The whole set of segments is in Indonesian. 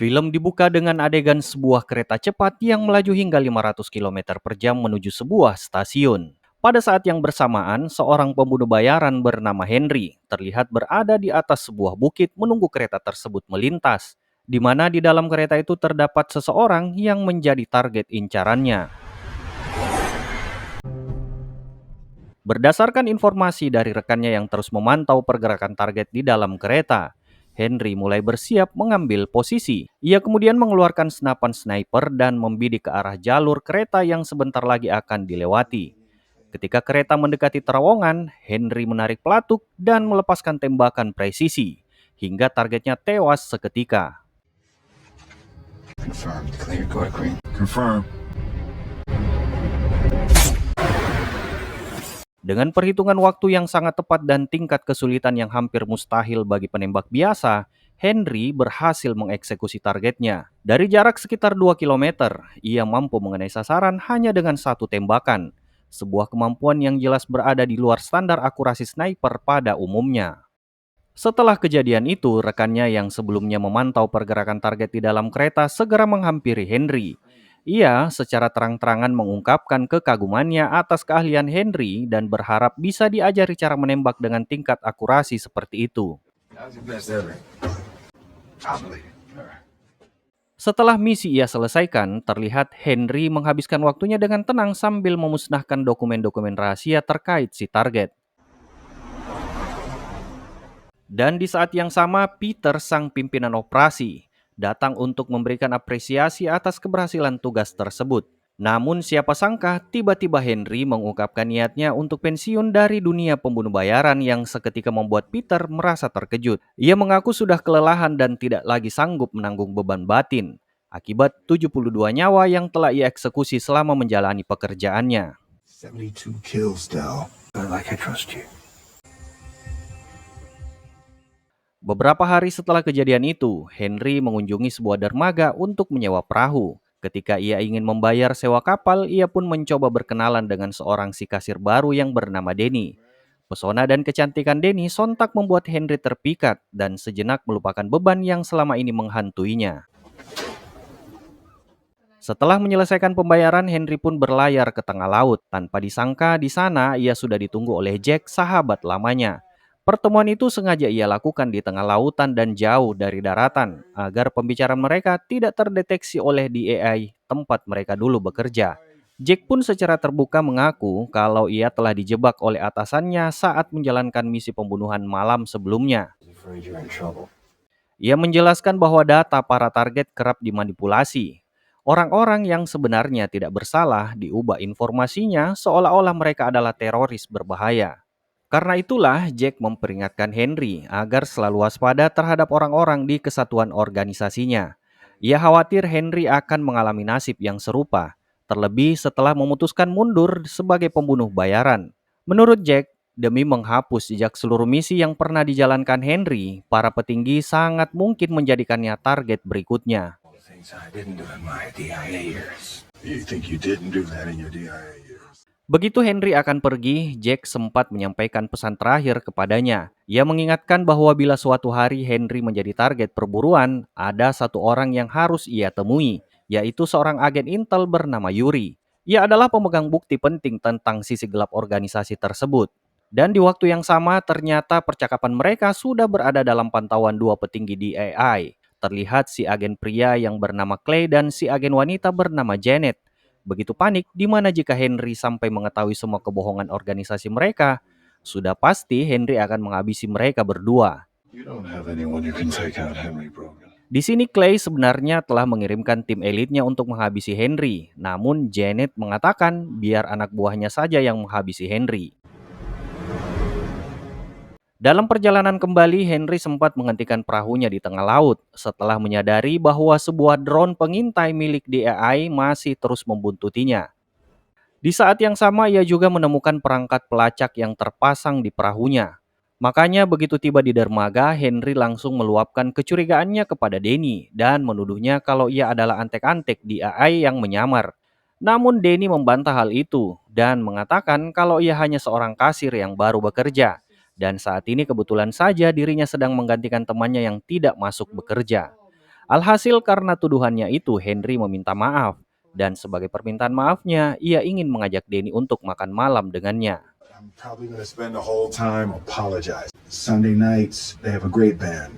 Film dibuka dengan adegan sebuah kereta cepat yang melaju hingga 500 km per jam menuju sebuah stasiun. Pada saat yang bersamaan, seorang pembunuh bayaran bernama Henry terlihat berada di atas sebuah bukit menunggu kereta tersebut melintas, di mana di dalam kereta itu terdapat seseorang yang menjadi target incarannya. Berdasarkan informasi dari rekannya yang terus memantau pergerakan target di dalam kereta, Henry mulai bersiap mengambil posisi. Ia kemudian mengeluarkan senapan sniper dan membidik ke arah jalur kereta yang sebentar lagi akan dilewati. Ketika kereta mendekati terowongan, Henry menarik pelatuk dan melepaskan tembakan presisi, hingga targetnya tewas seketika. Confirmed. Clear. Go to green. Confirm. Dengan perhitungan waktu yang sangat tepat dan tingkat kesulitan yang hampir mustahil bagi penembak biasa, Henry berhasil mengeksekusi targetnya. Dari jarak sekitar 2 km, ia mampu mengenai sasaran hanya dengan satu tembakan. Sebuah kemampuan yang jelas berada di luar standar akurasi sniper pada umumnya. Setelah kejadian itu, rekannya yang sebelumnya memantau pergerakan target di dalam kereta segera menghampiri Henry. Ia secara terang-terangan mengungkapkan kekagumannya atas keahlian Henry dan berharap bisa diajari cara menembak dengan tingkat akurasi seperti itu. How's your best ever? Probably. Setelah misi ia selesaikan, terlihat Henry menghabiskan waktunya dengan tenang sambil memusnahkan dokumen-dokumen rahasia terkait si target. Dan di saat yang sama, Peter, sang pimpinan operasi, datang untuk memberikan apresiasi atas keberhasilan tugas tersebut. Namun siapa sangka tiba-tiba Henry mengungkapkan niatnya untuk pensiun dari dunia pembunuh bayaran yang seketika membuat Peter merasa terkejut. Ia mengaku sudah kelelahan dan tidak lagi sanggup menanggung beban batin akibat 72 nyawa yang telah ia eksekusi selama menjalani pekerjaannya. 72 kills, Del. Like I trust you. Beberapa hari setelah kejadian itu, Henry mengunjungi sebuah dermaga untuk menyewa perahu. Ketika ia ingin membayar sewa kapal, ia pun mencoba berkenalan dengan seorang si kasir baru yang bernama Denny. Pesona dan kecantikan Denny sontak membuat Henry terpikat dan sejenak melupakan beban yang selama ini menghantuinya. Setelah menyelesaikan pembayaran, Henry pun berlayar ke tengah laut. Tanpa disangka, di sana ia sudah ditunggu oleh Jack, sahabat lamanya. Pertemuan itu sengaja ia lakukan di tengah lautan dan jauh dari daratan, agar pembicaraan mereka tidak terdeteksi oleh DAI tempat mereka dulu bekerja. Jack pun secara terbuka mengaku kalau ia telah dijebak oleh atasannya saat menjalankan misi pembunuhan malam sebelumnya. Afraid you're in trouble. Ia menjelaskan bahwa data para target kerap dimanipulasi. Orang-orang yang sebenarnya tidak bersalah diubah informasinya seolah-olah mereka adalah teroris berbahaya. Karena itulah Jack memperingatkan Henry agar selalu waspada terhadap orang-orang di kesatuan organisasinya. Ia khawatir Henry akan mengalami nasib yang serupa, terlebih setelah memutuskan mundur sebagai pembunuh bayaran. Menurut Jack, demi menghapus jejak seluruh misi yang pernah dijalankan Henry, para petinggi sangat mungkin menjadikannya target berikutnya. Things I didn't do in my DIA years. You think you didn't do that in your DIA years? Begitu Henry akan pergi, Jack sempat menyampaikan pesan terakhir kepadanya. Ia mengingatkan bahwa bila suatu hari Henry menjadi target perburuan, ada satu orang yang harus ia temui, yaitu seorang agen Intel bernama Yuri. Ia adalah pemegang bukti penting tentang sisi gelap organisasi tersebut. Dan di waktu yang sama, ternyata percakapan mereka sudah berada dalam pantauan dua petinggi di AI. Terlihat si agen pria yang bernama Clay dan si agen wanita bernama Janet. Begitu panik, di mana jika Henry sampai mengetahui semua kebohongan organisasi mereka, sudah pasti Henry akan menghabisi mereka berdua. You don't have anyone who can take out Henry Brogan. Di sini Clay sebenarnya telah mengirimkan tim elitnya untuk menghabisi Henry, namun Janet mengatakan biar anak buahnya saja yang menghabisi Henry. Dalam perjalanan kembali, Henry sempat menghentikan perahunya di tengah laut setelah menyadari bahwa sebuah drone pengintai milik DAI masih terus membuntutinya. Di saat yang sama, ia juga menemukan perangkat pelacak yang terpasang di perahunya. Makanya begitu tiba di dermaga, Henry langsung meluapkan kecurigaannya kepada Denny dan menuduhnya kalau ia adalah antek-antek DAI yang menyamar. Namun Denny membantah hal itu dan mengatakan kalau ia hanya seorang kasir yang baru bekerja. Dan saat ini kebetulan saja dirinya sedang menggantikan temannya yang tidak masuk bekerja. Alhasil karena tuduhannya itu Henry meminta maaf, dan sebagai permintaan maafnya ia ingin mengajak Denny untuk makan malam dengannya. I'm probably gonna spend the whole time apologizing. Sunday nights, they have a great band.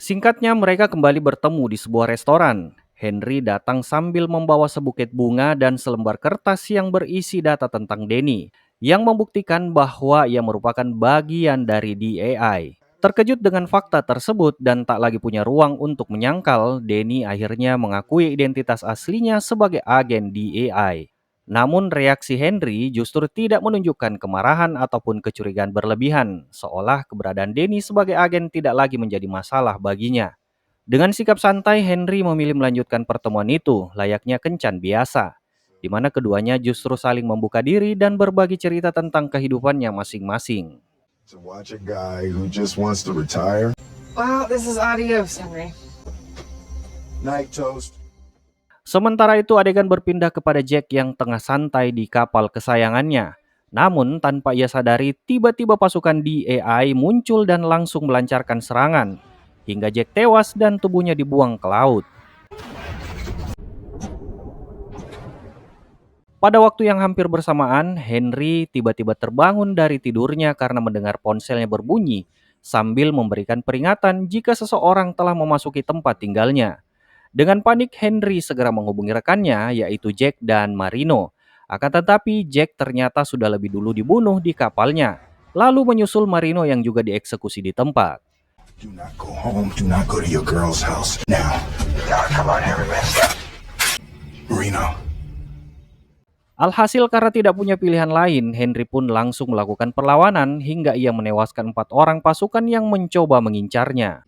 Singkatnya mereka kembali bertemu di sebuah restoran. Henry datang sambil membawa sebuket bunga dan selembar kertas yang berisi data tentang Denny, yang membuktikan bahwa ia merupakan bagian dari DAI. Terkejut dengan fakta tersebut dan tak lagi punya ruang untuk menyangkal, Denny akhirnya mengakui identitas aslinya sebagai agen DAI. Namun reaksi Henry justru tidak menunjukkan kemarahan ataupun kecurigaan berlebihan, seolah keberadaan Denny sebagai agen tidak lagi menjadi masalah baginya. Dengan sikap santai, Henry memilih melanjutkan pertemuan itu layaknya kencan biasa, di mana keduanya justru saling membuka diri dan berbagi cerita tentang kehidupannya masing-masing. To watch a guy who just wants to retire. Wow, this is adios, Henry. Night toast. Sementara itu adegan berpindah kepada Jack yang tengah santai di kapal kesayangannya. Namun tanpa ia sadari, tiba-tiba pasukan DAI muncul dan langsung melancarkan serangan, hingga Jack tewas dan tubuhnya dibuang ke laut. Pada waktu yang hampir bersamaan, Henry tiba-tiba terbangun dari tidurnya karena mendengar ponselnya berbunyi, sambil memberikan peringatan jika seseorang telah memasuki tempat tinggalnya. Dengan panik, Henry segera menghubungi rekannya, yaitu Jack dan Marino. Akan tetapi, Jack ternyata sudah lebih dulu dibunuh di kapalnya, lalu menyusul Marino yang juga dieksekusi di tempat. Do not go home. Do not go to your girl's house. Now. Come on, everybody. Marino. Alhasil karena tidak punya pilihan lain, Henry pun langsung melakukan perlawanan hingga ia menewaskan 4 orang pasukan yang mencoba mengincarnya.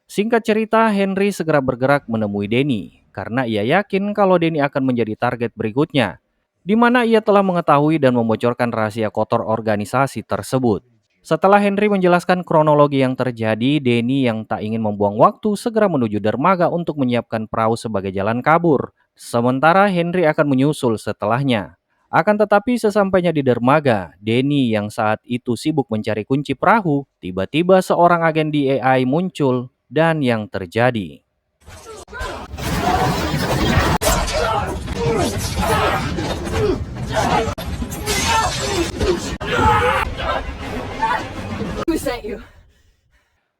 Singkat cerita, Henry segera bergerak menemui Denny karena ia yakin kalau Denny akan menjadi target berikutnya, di mana ia telah mengetahui dan membocorkan rahasia kotor organisasi tersebut. Setelah Henry menjelaskan kronologi yang terjadi, Denny yang tak ingin membuang waktu segera menuju dermaga untuk menyiapkan perahu sebagai jalan kabur. Sementara Henry akan menyusul setelahnya. Akan tetapi sesampainya di dermaga, Denny yang saat itu sibuk mencari kunci perahu, tiba-tiba seorang agen DAI muncul dan yang terjadi. Who sent you?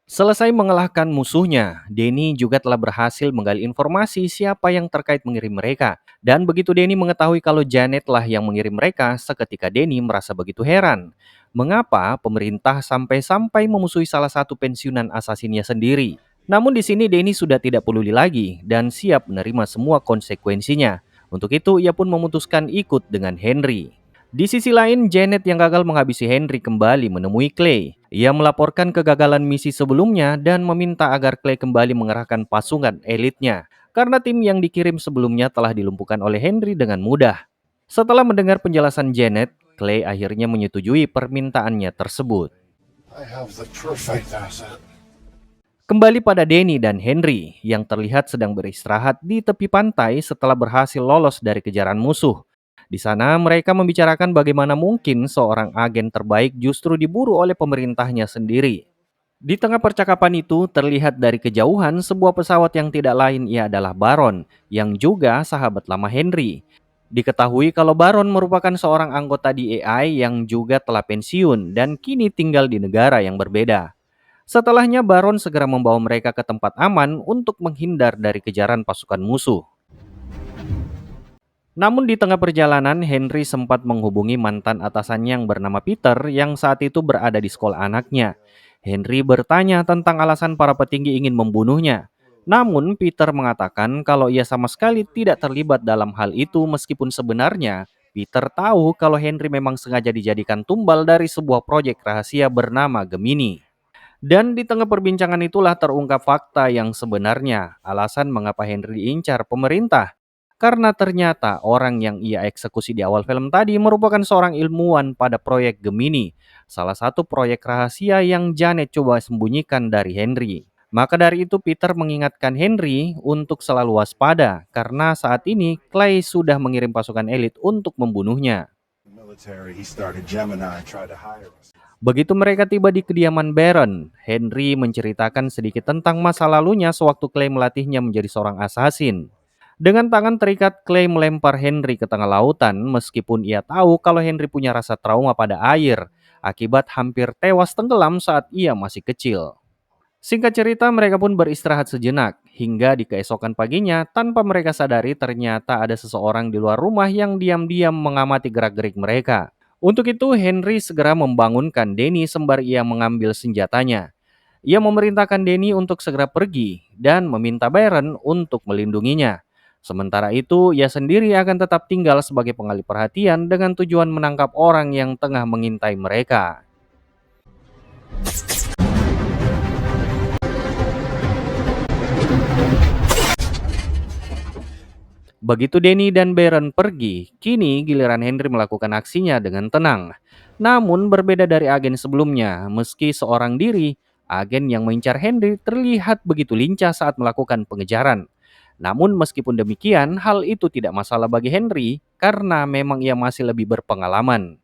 Selesai mengalahkan musuhnya, Denny juga telah berhasil menggali informasi siapa yang terkait mengirim mereka. Dan begitu Denny mengetahui kalau Janet lah yang mengirim mereka, seketika Denny merasa begitu heran. Mengapa pemerintah sampai-sampai memusuhi salah satu pensiunan asasinnya sendiri? Namun di sini Denny sudah tidak peduli lagi dan siap menerima semua konsekuensinya. Untuk itu ia pun memutuskan ikut dengan Henry. Di sisi lain, Janet yang gagal menghabisi Henry kembali menemui Clay. Ia melaporkan kegagalan misi sebelumnya dan meminta agar Clay kembali mengerahkan pasukan elitnya, karena tim yang dikirim sebelumnya telah dilumpuhkan oleh Henry dengan mudah. Setelah mendengar penjelasan Janet, Clay akhirnya menyetujui permintaannya tersebut. I have the perfect asset. Kembali pada Denny dan Henry yang terlihat sedang beristirahat di tepi pantai setelah berhasil lolos dari kejaran musuh. Di sana mereka membicarakan bagaimana mungkin seorang agen terbaik justru diburu oleh pemerintahnya sendiri. Di tengah percakapan itu terlihat dari kejauhan sebuah pesawat yang tidak lain ia adalah Baron, yang juga sahabat lama Henry. Diketahui kalau Baron merupakan seorang anggota DAI yang juga telah pensiun dan kini tinggal di negara yang berbeda. Setelahnya Baron segera membawa mereka ke tempat aman untuk menghindar dari kejaran pasukan musuh. Namun di tengah perjalanan, Henry sempat menghubungi mantan atasannya yang bernama Peter yang saat itu berada di sekolah anaknya. Henry bertanya tentang alasan para petinggi ingin membunuhnya. Namun Peter mengatakan kalau ia sama sekali tidak terlibat dalam hal itu meskipun sebenarnya Peter tahu kalau Henry memang sengaja dijadikan tumbal dari sebuah proyek rahasia bernama Gemini. Dan di tengah perbincangan itulah terungkap fakta yang sebenarnya, alasan mengapa Henry diincar pemerintah. Karena ternyata orang yang ia eksekusi di awal film tadi merupakan seorang ilmuwan pada proyek Gemini, salah satu proyek rahasia yang Janet coba sembunyikan dari Henry. Maka dari itu Peter mengingatkan Henry untuk selalu waspada karena saat ini Clay sudah mengirim pasukan elit untuk membunuhnya. military, he started Gemini, tried to hire us. Begitu mereka tiba di kediaman Baron, Henry menceritakan sedikit tentang masa lalunya sewaktu Clay melatihnya menjadi seorang asasin. Dengan tangan terikat, Clay melempar Henry ke tengah lautan meskipun ia tahu kalau Henry punya rasa trauma pada air akibat hampir tewas tenggelam saat ia masih kecil. Singkat cerita, mereka pun beristirahat sejenak hingga di keesokan paginya tanpa mereka sadari ternyata ada seseorang di luar rumah yang diam-diam mengamati gerak-gerik mereka. Untuk itu, Henry segera membangunkan Danny sembari ia mengambil senjatanya. Ia memerintahkan Danny untuk segera pergi dan meminta Baron untuk melindunginya. Sementara itu, ia sendiri akan tetap tinggal sebagai pengalih perhatian dengan tujuan menangkap orang yang tengah mengintai mereka. Begitu Danny dan Baron pergi, kini giliran Henry melakukan aksinya dengan tenang. Namun berbeda dari agen sebelumnya, meski seorang diri, agen yang mengincar Henry terlihat begitu lincah saat melakukan pengejaran. Namun meskipun demikian, hal itu tidak masalah bagi Henry karena memang ia masih lebih berpengalaman.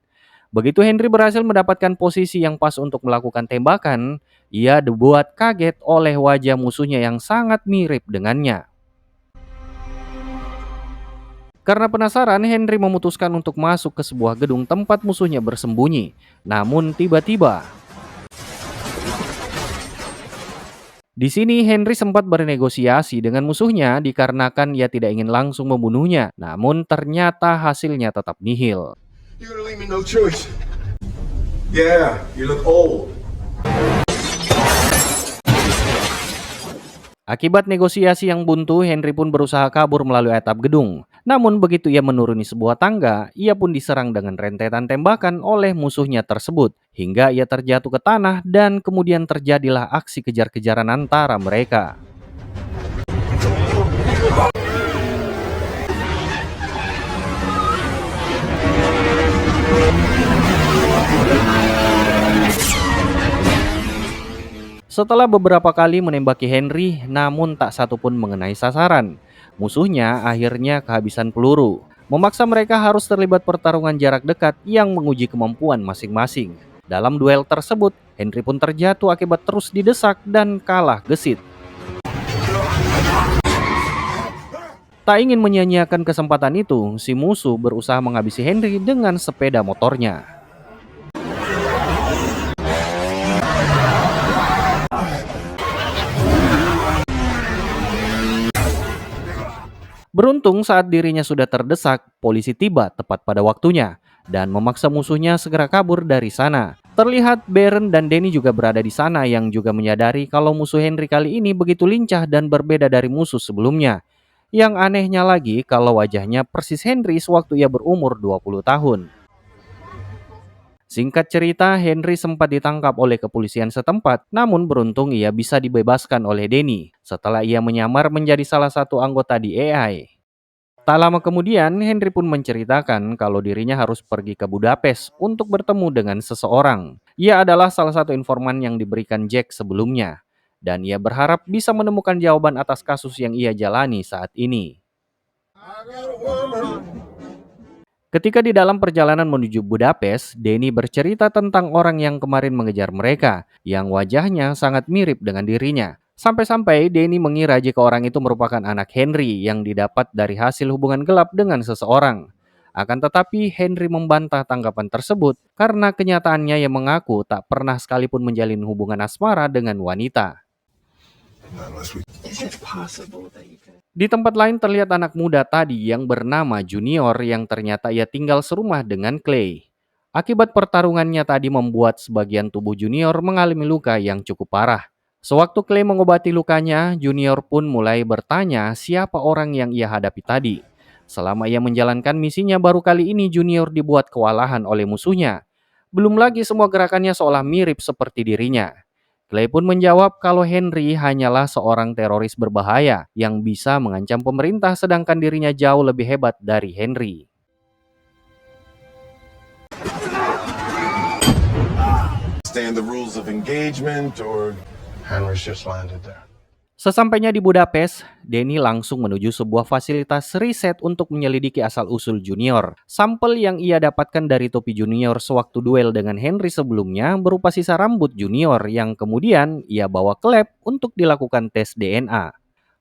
Begitu Henry berhasil mendapatkan posisi yang pas untuk melakukan tembakan, ia dibuat kaget oleh wajah musuhnya yang sangat mirip dengannya. Karena penasaran, Henry memutuskan untuk masuk ke sebuah gedung tempat musuhnya bersembunyi. Namun tiba-tiba, di sini Henry sempat bernegosiasi dengan musuhnya dikarenakan ia tidak ingin langsung membunuhnya. Namun ternyata hasilnya tetap nihil. You're gonna leave me no choice. Yeah, you look old. Akibat negosiasi yang buntu, Henry pun berusaha kabur melalui atap gedung. Namun begitu ia menuruni sebuah tangga, ia pun diserang dengan rentetan tembakan oleh musuhnya tersebut. Hingga ia terjatuh ke tanah dan kemudian terjadilah aksi kejar-kejaran antara mereka. Setelah beberapa kali menembaki Henry, namun tak satu pun mengenai sasaran. Musuhnya akhirnya kehabisan peluru. Memaksa mereka harus terlibat pertarungan jarak dekat yang menguji kemampuan masing-masing. Dalam duel tersebut, Henry pun terjatuh akibat terus didesak dan kalah gesit. Tak ingin menyia-nyiakan kesempatan itu, si musuh berusaha menghabisi Henry dengan sepeda motornya. Beruntung saat dirinya sudah terdesak, polisi tiba tepat pada waktunya dan memaksa musuhnya segera kabur dari sana. Terlihat Baron dan Danny juga berada di sana yang juga menyadari kalau musuh Henry kali ini begitu lincah dan berbeda dari musuh sebelumnya. Yang anehnya lagi kalau wajahnya persis Henry sewaktu ia berumur 20 tahun. Singkat cerita, Henry sempat ditangkap oleh kepolisian setempat, namun beruntung ia bisa dibebaskan oleh Danny setelah ia menyamar menjadi salah satu anggota di AI. Tak lama kemudian, Henry pun menceritakan kalau dirinya harus pergi ke Budapest untuk bertemu dengan seseorang. Ia adalah salah satu informan yang diberikan Jack sebelumnya, dan ia berharap bisa menemukan jawaban atas kasus yang ia jalani saat ini. Ketika di dalam perjalanan menuju Budapest, Danny bercerita tentang orang yang kemarin mengejar mereka, yang wajahnya sangat mirip dengan dirinya. Sampai-sampai Danny mengira jika orang itu merupakan anak Henry yang didapat dari hasil hubungan gelap dengan seseorang. Akan tetapi Henry membantah tanggapan tersebut karena kenyataannya yang mengaku tak pernah sekalipun menjalin hubungan asmara dengan wanita. Is it possible that you could? Di tempat lain terlihat anak muda tadi yang bernama Junior yang ternyata ia tinggal serumah dengan Clay. Akibat pertarungannya tadi membuat sebagian tubuh Junior mengalami luka yang cukup parah. Sewaktu Clay mengobati lukanya, Junior pun mulai bertanya siapa orang yang ia hadapi tadi. Selama ia menjalankan misinya, baru kali ini Junior dibuat kewalahan oleh musuhnya. Belum lagi semua gerakannya seolah mirip seperti dirinya. Clay pun menjawab kalau Henry hanyalah seorang teroris berbahaya yang bisa mengancam pemerintah sedangkan dirinya jauh lebih hebat dari Henry. Stand the rules of engagement or Henry's just landed there. Sesampainya di Budapest, Denny langsung menuju sebuah fasilitas riset untuk menyelidiki asal-usul Junior. Sampel yang ia dapatkan dari topi Junior sewaktu duel dengan Henry sebelumnya berupa sisa rambut Junior yang kemudian ia bawa ke lab untuk dilakukan tes DNA.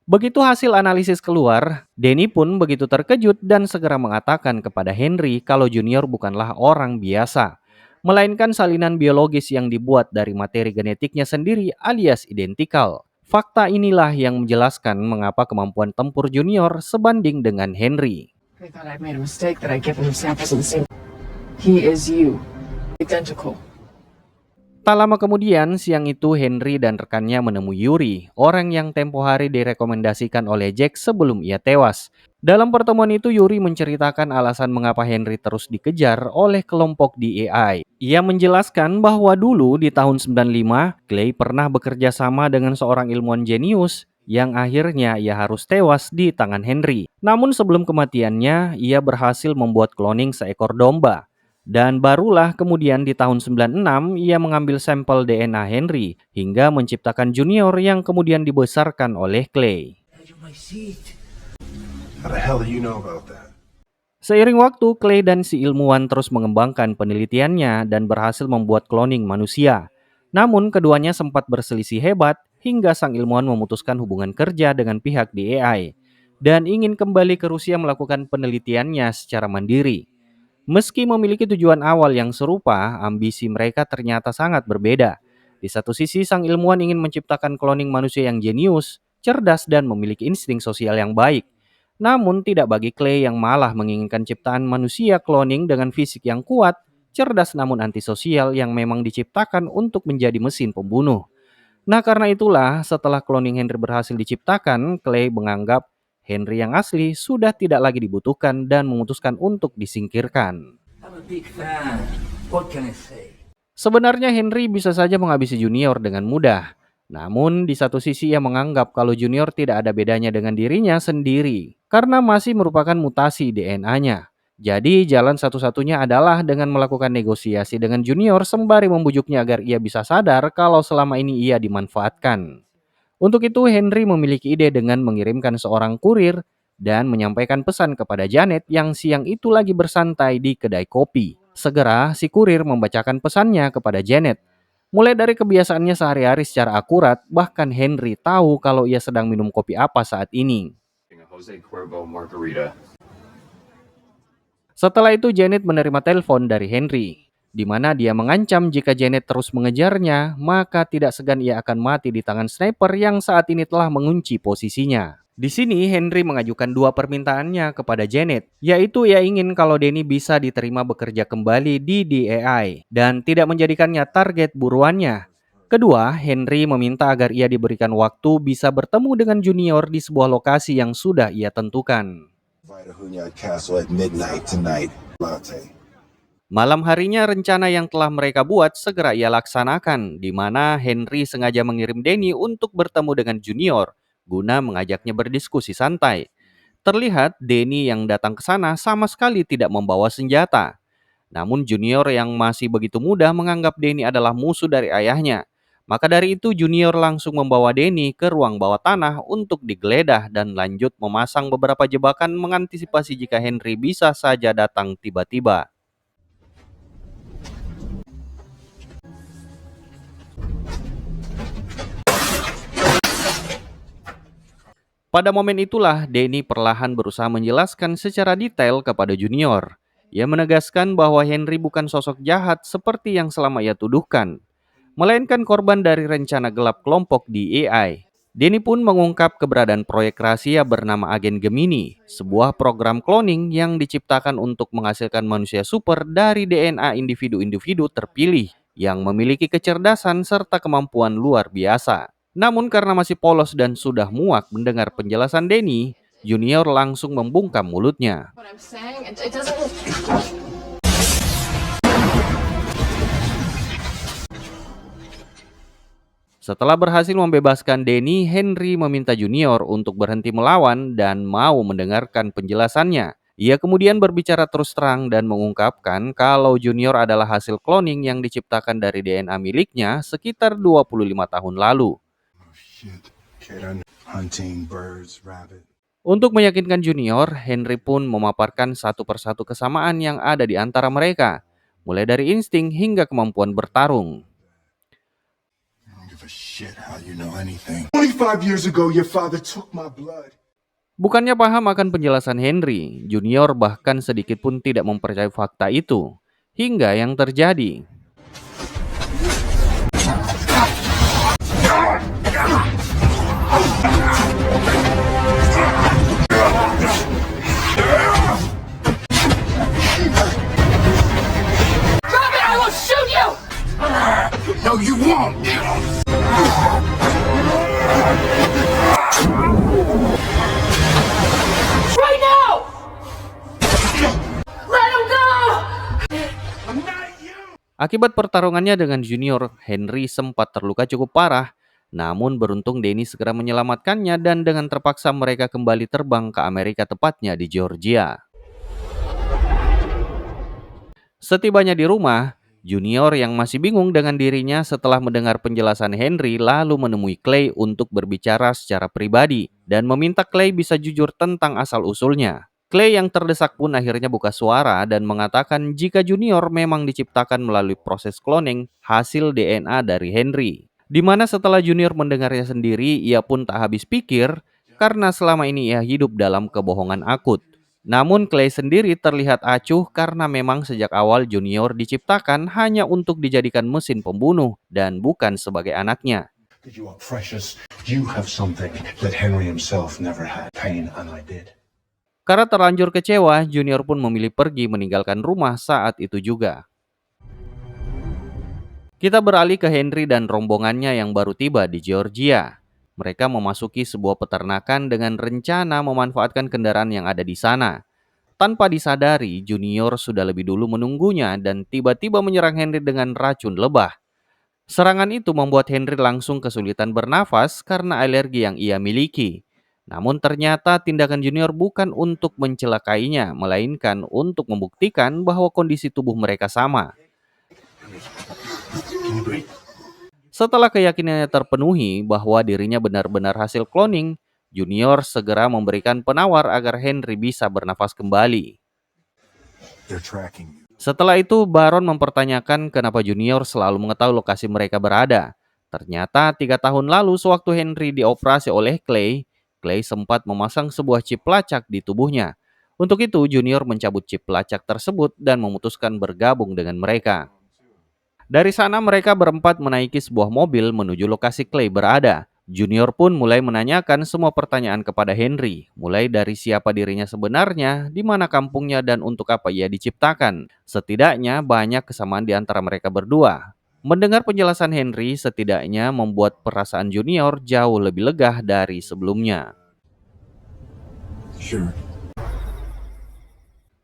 Begitu hasil analisis keluar, Denny pun begitu terkejut dan segera mengatakan kepada Henry kalau Junior bukanlah orang biasa, melainkan salinan biologis yang dibuat dari materi genetiknya sendiri alias identikal. Fakta inilah yang menjelaskan mengapa kemampuan tempur Junior sebanding dengan Henry. They thought I'd made a mistake that I'd given him samples of the same. He is you. Identical. Tak lama kemudian, siang itu Henry dan rekannya menemui Yuri, orang yang tempo hari direkomendasikan oleh Jack sebelum ia tewas. Dalam pertemuan itu, Yuri menceritakan alasan mengapa Henry terus dikejar oleh kelompok DEI. Ia menjelaskan bahwa dulu di tahun 95, Clay pernah bekerja sama dengan seorang ilmuwan jenius yang akhirnya ia harus tewas di tangan Henry. Namun sebelum kematiannya, ia berhasil membuat cloning seekor domba. Dan barulah kemudian di tahun 96 ia mengambil sampel DNA Henry hingga menciptakan Junior yang kemudian dibesarkan oleh Clay. How the hell do you know about that? Seiring waktu, Clay dan si ilmuwan terus mengembangkan penelitiannya dan berhasil membuat cloning manusia. Namun keduanya sempat berselisih hebat hingga sang ilmuwan memutuskan hubungan kerja dengan pihak DEI dan ingin kembali ke Rusia melakukan penelitiannya secara mandiri. Meski memiliki tujuan awal yang serupa, ambisi mereka ternyata sangat berbeda. Di satu sisi, sang ilmuwan ingin menciptakan cloning manusia yang jenius, cerdas, dan memiliki insting sosial yang baik. Namun tidak bagi Clay yang malah menginginkan ciptaan manusia cloning dengan fisik yang kuat, cerdas namun antisosial yang memang diciptakan untuk menjadi mesin pembunuh. Nah karena itulah setelah cloning Henry berhasil diciptakan, Clay menganggap Henry yang asli sudah tidak lagi dibutuhkan dan memutuskan untuk disingkirkan. I'm a big fan. What can I say? Sebenarnya Henry bisa saja menghabisi Junior dengan mudah. Namun di satu sisi ia menganggap kalau Junior tidak ada bedanya dengan dirinya sendiri karena masih merupakan mutasi DNA-nya. Jadi jalan satu-satunya adalah dengan melakukan negosiasi dengan Junior sembari membujuknya agar ia bisa sadar kalau selama ini ia dimanfaatkan. Untuk itu Henry memiliki ide dengan mengirimkan seorang kurir dan menyampaikan pesan kepada Janet yang siang itu lagi bersantai di kedai kopi. Segera si kurir membacakan pesannya kepada Janet. Mulai dari kebiasaannya sehari-hari secara akurat, bahkan Henry tahu kalau ia sedang minum kopi apa saat ini. Jose Cuervo margarita. Setelah itu Janet menerima telepon dari Henry, di mana dia mengancam jika Janet terus mengejarnya, maka tidak segan ia akan mati di tangan sniper yang saat ini telah mengunci posisinya. Di sini Henry mengajukan dua permintaannya kepada Janet, yaitu ia ingin kalau Denny bisa diterima bekerja kembali di DEI dan tidak menjadikannya target buruannya. Kedua, Henry meminta agar ia diberikan waktu bisa bertemu dengan Junior di sebuah lokasi yang sudah ia tentukan. Vita Hunyad Castle at midnight tonight. Latte. Malam harinya rencana yang telah mereka buat segera ia laksanakan, di mana Henry sengaja mengirim Denny untuk bertemu dengan Junior, guna mengajaknya berdiskusi santai. Terlihat Denny yang datang ke sana sama sekali tidak membawa senjata. Namun Junior yang masih begitu muda menganggap Denny adalah musuh dari ayahnya. Maka dari itu Junior langsung membawa Denny ke ruang bawah tanah untuk digeledah dan lanjut memasang beberapa jebakan mengantisipasi jika Henry bisa saja datang tiba-tiba. Pada momen itulah Denny perlahan berusaha menjelaskan secara detail kepada Junior. Ia menegaskan bahwa Henry bukan sosok jahat seperti yang selama ia tuduhkan, melainkan korban dari rencana gelap kelompok DEI. Denny pun mengungkap keberadaan proyek rahasia bernama Agen Gemini, sebuah program cloning yang diciptakan untuk menghasilkan manusia super dari DNA individu-individu terpilih yang memiliki kecerdasan serta kemampuan luar biasa. Namun karena masih polos dan sudah muak mendengar penjelasan Denny, Junior langsung membungkam mulutnya. What I'm saying, it doesn't. Setelah berhasil membebaskan Denny, Henry meminta Junior untuk berhenti melawan dan mau mendengarkan penjelasannya. Ia kemudian berbicara terus terang dan mengungkapkan kalau Junior adalah hasil cloning yang diciptakan dari DNA miliknya sekitar 25 tahun lalu. Shit. Kid, I hunting birds, rabbit. Untuk meyakinkan Junior, Henry pun memaparkan satu persatu kesamaan yang ada di antara mereka, mulai dari insting hingga kemampuan bertarung. I don't give a shit how you know anything. 25 years ago, your father took my blood. Bukannya paham akan penjelasan Henry, Junior bahkan sedikit pun tidak mempercayai fakta itu, hingga yang terjadi. No, you won't. Right now! Let him go! Akibat pertarungannya dengan Junior, Henry sempat terluka cukup parah. Namun beruntung Denny segera menyelamatkannya dan dengan terpaksa mereka kembali terbang ke Amerika, tepatnya di Georgia. Setibanya di rumah, Junior yang masih bingung dengan dirinya setelah mendengar penjelasan Henry lalu menemui Clay untuk berbicara secara pribadi dan meminta Clay bisa jujur tentang asal-usulnya. Clay yang terdesak pun akhirnya buka suara dan mengatakan jika Junior memang diciptakan melalui proses cloning hasil DNA dari Henry. Di mana setelah Junior mendengarnya sendiri, ia pun tak habis pikir karena selama ini ia hidup dalam kebohongan akut. Namun Clay sendiri terlihat acuh karena memang sejak awal Junior diciptakan hanya untuk dijadikan mesin pembunuh dan bukan sebagai anaknya. You are precious. You have something that Henry himself never had. Pain, and I did. Karena terlanjur kecewa, Junior pun memilih pergi meninggalkan rumah saat itu juga. Kita beralih ke Henry dan rombongannya yang baru tiba di Georgia. Mereka memasuki sebuah peternakan dengan rencana memanfaatkan kendaraan yang ada di sana. Tanpa disadari, Junior sudah lebih dulu menunggunya dan tiba-tiba menyerang Henry dengan racun lebah. Serangan itu membuat Henry langsung kesulitan bernafas karena alergi yang ia miliki. Namun ternyata tindakan Junior bukan untuk mencelakainya, melainkan untuk membuktikan bahwa kondisi tubuh mereka sama. Setelah keyakinannya terpenuhi bahwa dirinya benar-benar hasil cloning, Junior segera memberikan penawar agar Henry bisa bernafas kembali. They're tracking you. Setelah itu, Baron mempertanyakan kenapa Junior selalu mengetahui lokasi mereka berada. Ternyata 3 tahun lalu sewaktu Henry dioperasi oleh Clay sempat memasang sebuah chip pelacak di tubuhnya. Untuk itu, Junior mencabut chip pelacak tersebut dan memutuskan bergabung dengan mereka. Dari sana mereka berempat menaiki sebuah mobil menuju lokasi Clay berada. Junior pun mulai menanyakan semua pertanyaan kepada Henry, mulai dari siapa dirinya sebenarnya, di mana kampungnya, dan untuk apa ia diciptakan. Setidaknya banyak kesamaan di antara mereka berdua. Mendengar penjelasan Henry setidaknya membuat perasaan Junior jauh lebih lega dari sebelumnya. Sure.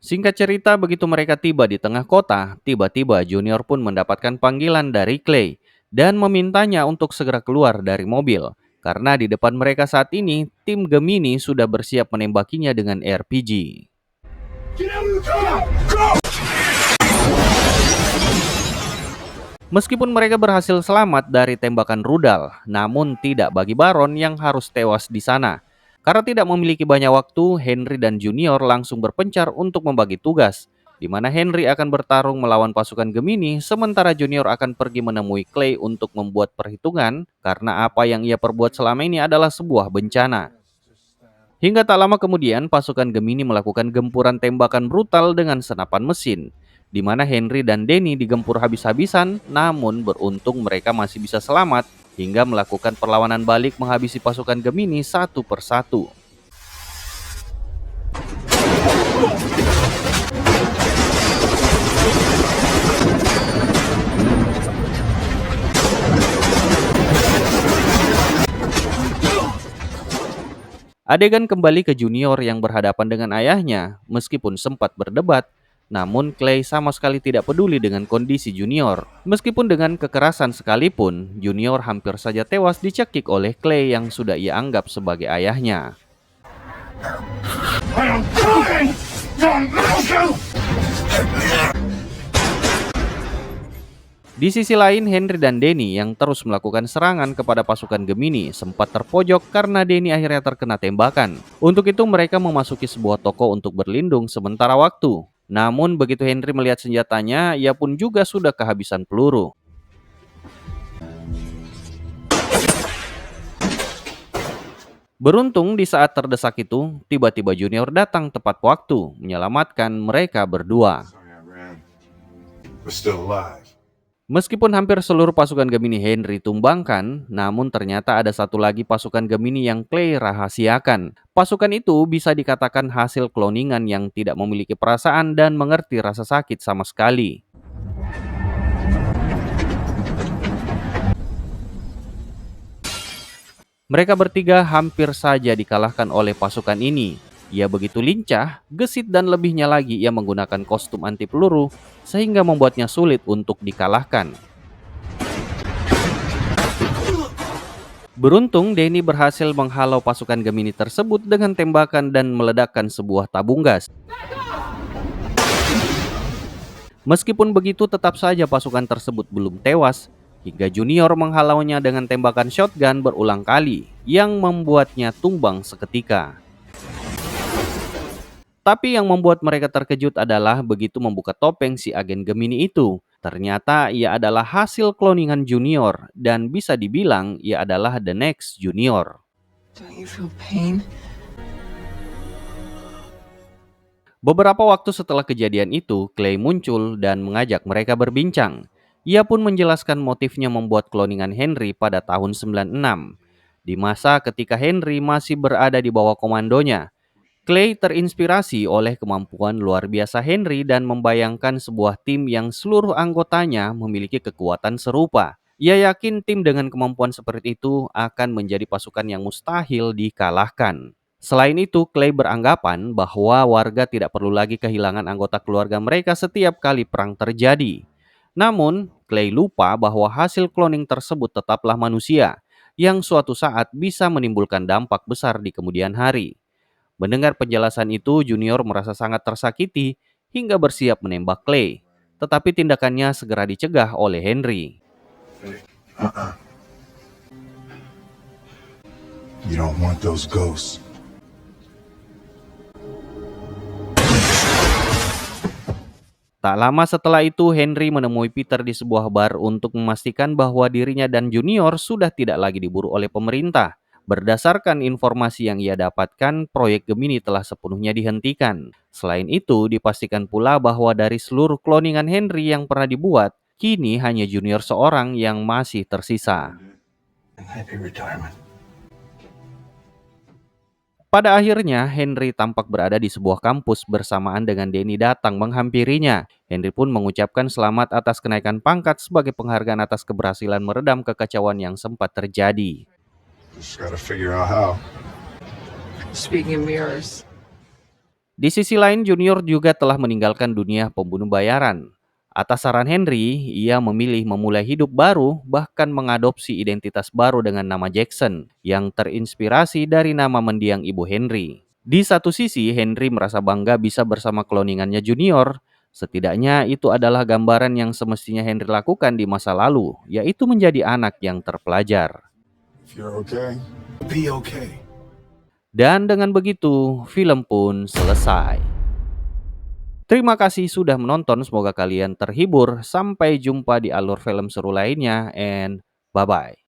Singkat cerita, begitu mereka tiba di tengah kota, tiba-tiba Junior pun mendapatkan panggilan dari Clay dan memintanya untuk segera keluar dari mobil. Karena di depan mereka saat ini, tim Gemini sudah bersiap menembakinya dengan RPG. Get out of the car! Go! Meskipun mereka berhasil selamat dari tembakan rudal, namun tidak bagi Baron yang harus tewas di sana. Karena tidak memiliki banyak waktu, Henry dan Junior langsung berpencar untuk membagi tugas, di mana Henry akan bertarung melawan pasukan Gemini, sementara Junior akan pergi menemui Clay untuk membuat perhitungan, karena apa yang ia perbuat selama ini adalah sebuah bencana. Hingga tak lama kemudian, pasukan Gemini melakukan gempuran tembakan brutal dengan senapan mesin, di mana Henry dan Denny digempur habis-habisan, namun beruntung mereka masih bisa selamat, hingga melakukan perlawanan balik menghabisi pasukan Gemini satu persatu. Adegan kembali ke Junior yang berhadapan dengan ayahnya, meskipun sempat berdebat, namun Clay sama sekali tidak peduli dengan kondisi Junior. Meskipun dengan kekerasan sekalipun, Junior hampir saja tewas dicekik oleh Clay yang sudah ia anggap sebagai ayahnya. I am coming! Don't listen! Di sisi lain, Henry dan Danny yang terus melakukan serangan kepada pasukan Gemini sempat terpojok karena Danny akhirnya terkena tembakan. Untuk itu mereka memasuki sebuah toko untuk berlindung sementara waktu. Namun begitu Henry melihat senjatanya, ia pun juga sudah kehabisan peluru. Beruntung di saat terdesak itu, tiba-tiba Junior datang tepat waktu menyelamatkan mereka berdua. Sorry I ran. We're still alive. Meskipun hampir seluruh pasukan Gemini Henry tumbangkan, namun ternyata ada satu lagi pasukan Gemini yang Clay rahasiakan. Pasukan itu bisa dikatakan hasil kloningan yang tidak memiliki perasaan dan mengerti rasa sakit sama sekali. Mereka bertiga hampir saja dikalahkan oleh pasukan ini. Ia begitu lincah, gesit dan lebihnya lagi ia menggunakan kostum anti peluru sehingga membuatnya sulit untuk dikalahkan. Beruntung Danny berhasil menghalau pasukan Gemini tersebut dengan tembakan dan meledakkan sebuah tabung gas. Meskipun begitu tetap saja pasukan tersebut belum tewas, hingga Junior menghalaunya dengan tembakan shotgun berulang kali yang membuatnya tumbang seketika. Tapi yang membuat mereka terkejut adalah begitu membuka topeng si agen Gemini itu. Ternyata ia adalah hasil kloningan Junior dan bisa dibilang ia adalah the next Junior. Don't you feel pain? Beberapa waktu setelah kejadian itu, Clay muncul dan mengajak mereka berbincang. Ia pun menjelaskan motifnya membuat kloningan Henry pada tahun 96. Di masa ketika Henry masih berada di bawah komandonya, Clay terinspirasi oleh kemampuan luar biasa Henry dan membayangkan sebuah tim yang seluruh anggotanya memiliki kekuatan serupa. Ia yakin tim dengan kemampuan seperti itu akan menjadi pasukan yang mustahil dikalahkan. Selain itu, Clay beranggapan bahwa warga tidak perlu lagi kehilangan anggota keluarga mereka setiap kali perang terjadi. Namun, Clay lupa bahwa hasil cloning tersebut tetaplah manusia, yang suatu saat bisa menimbulkan dampak besar di kemudian hari. Mendengar penjelasan itu, Junior merasa sangat tersakiti hingga bersiap menembak Clay. Tetapi tindakannya segera dicegah oleh Henry. You don't want those ghosts. Tak lama setelah itu, Henry menemui Peter di sebuah bar untuk memastikan bahwa dirinya dan Junior sudah tidak lagi diburu oleh pemerintah. Berdasarkan informasi yang ia dapatkan, proyek Gemini telah sepenuhnya dihentikan. Selain itu, dipastikan pula bahwa dari seluruh kloningan Henry yang pernah dibuat, kini hanya Junior seorang yang masih tersisa. Happy retirement. Pada akhirnya, Henry tampak berada di sebuah kampus bersamaan dengan Danny datang menghampirinya. Henry pun mengucapkan selamat atas kenaikan pangkat sebagai penghargaan atas keberhasilan meredam kekacauan yang sempat terjadi. Just gotta figure out how. Speaking of mirrors, Di sisi lain, Junior juga telah meninggalkan dunia pembunuh bayaran. Atas saran Henry, ia memilih memulai hidup baru, bahkan mengadopsi identitas baru dengan nama Jackson, yang terinspirasi dari nama mendiang ibu Henry. Di satu sisi, Henry merasa bangga bisa bersama kloningannya Junior. Setidaknya itu adalah gambaran yang semestinya Henry lakukan di masa lalu, yaitu menjadi anak yang terpelajar. If you're okay, be okay. Dan dengan begitu, film pun selesai. Terima kasih sudah menonton, semoga kalian terhibur. Sampai jumpa di alur film seru lainnya, and bye-bye.